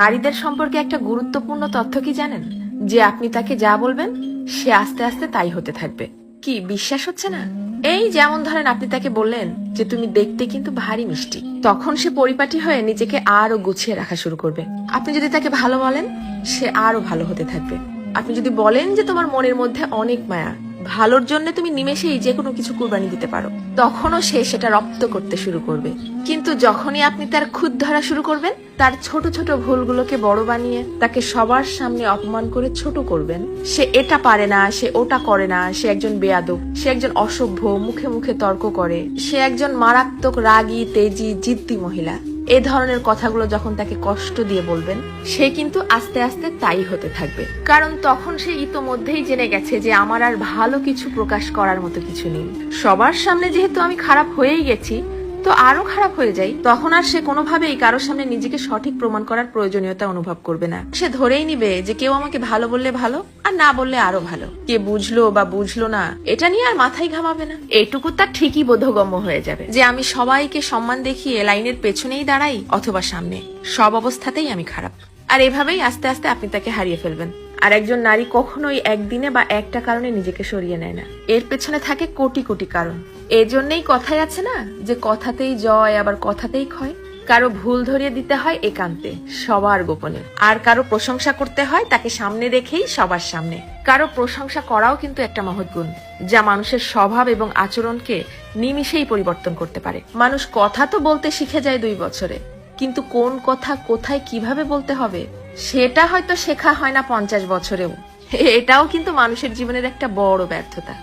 নারীদের সম্পর্কে একটা গুরুত্বপূর্ণ তথ্য কি জানেন? যে আপনি তাকে যা বলবেন সে আস্তে আস্তে তাই হতে থাকবে। কি বিশ্বাস হচ্ছে না? এই যেমন ধরেন আপনি তাকে বললেন যে তুমি দেখতে কিন্তু ভারী মিষ্টি, তখন সে পরিপাটি হয়ে নিজেকে আরো গুছিয়ে রাখা শুরু করবে। আপনি যদি তাকে ভালো বলেন সে আরো ভালো হতে থাকবে। আপনি যদি বলেন যে তোমার মনের মধ্যে অনেক মায়া, ভালোর জন্য তুমি নিমেষেই যে কোনো কিছু কুরবানি দিতে পারো, তখনও সে সেটা রপ্ত করতে শুরু করবে। কিন্তু যখনই আপনি তার খুঁত ধরা শুরু করবেন, তার ছোট ছোট ভুলগুলোকে বড় বানিয়ে তাকে সবার সামনে অপমান করে ছোট করবেন, সে এটা পারে না, সে ওটা করে না, সে একজন বেয়াদব, সে একজন অসভ্য, মুখে মুখে তর্ক করে, সে একজন মারাত্মক রাগী, তেজি, জিদ্দি মহিলা, এ ধরনের কথাগুলো যখন তাকে কষ্ট দিয়ে বলবেন, সে কিন্তু আস্তে আস্তে তাই হতে থাকবে। কারণ তখন সে ইতোমধ্যেই জেনে গেছে যে আমার আর ভালো কিছু প্রকাশ করার মতো কিছু নেই। সবার সামনে যেহেতু আমি খারাপ হয়েই গেছি, তো আরো খারাপ হয়ে যাই, তখন আর সে কোনোভাবেই কারোর সামনে নিজেকে সঠিক প্রমাণ করার প্রয়োজনীয়তা অনুভব করবে না। সে ধরেই নিবে যে কেউ আমাকে ভালো বললে ভালো, আর না বললে আরো ভালো। কে বুঝলো বা বুঝলো না এটা নিয়ে আর মাথায় ঘামাবে না। এটুকু তার ঠিকই বোধগম্য হয়ে যাবে যে আমি সবাইকে সম্মান দেখিয়ে লাইনের পেছনেই দাঁড়াই অথবা সামনে, সব অবস্থাতেই আমি খারাপ। আর এভাবেই আস্তে আস্তে আপনি তাকে হারিয়ে ফেলবেন। আর একজন নারী কখনোই একদিনে বা একটা কারণে নিজেকে সরিয়ে নেয় না, এর পেছনে থাকে কোটি কোটি কারণ। এজন্যই কথাই আছে না যে কথাতেই জয় আবার কথাতেই ক্ষয়। কারো ভুল ধরিয়ে দিতে হয় একান্তে, সবার গোপনে। আর কারো প্রশংসা করতে হয় তাকে সামনে রেখেই, সবার সামনে। কারো প্রশংসা করাও কিন্তু একটা মহৎ গুণ, যা মানুষের স্বভাব এবং আচরণকে নিমিষেই পরিবর্তন করতে পারে। মানুষ কথা তো বলতে শিখে যায় 2 বছরে, কিন্তু কোন কথা কোথায় কিভাবে বলতে হবে সেটা হয়তো শেখা হয় না 50 বছরেও। এটাও কিন্তু মানুষের জীবনের একটা বড় ব্যর্থতা।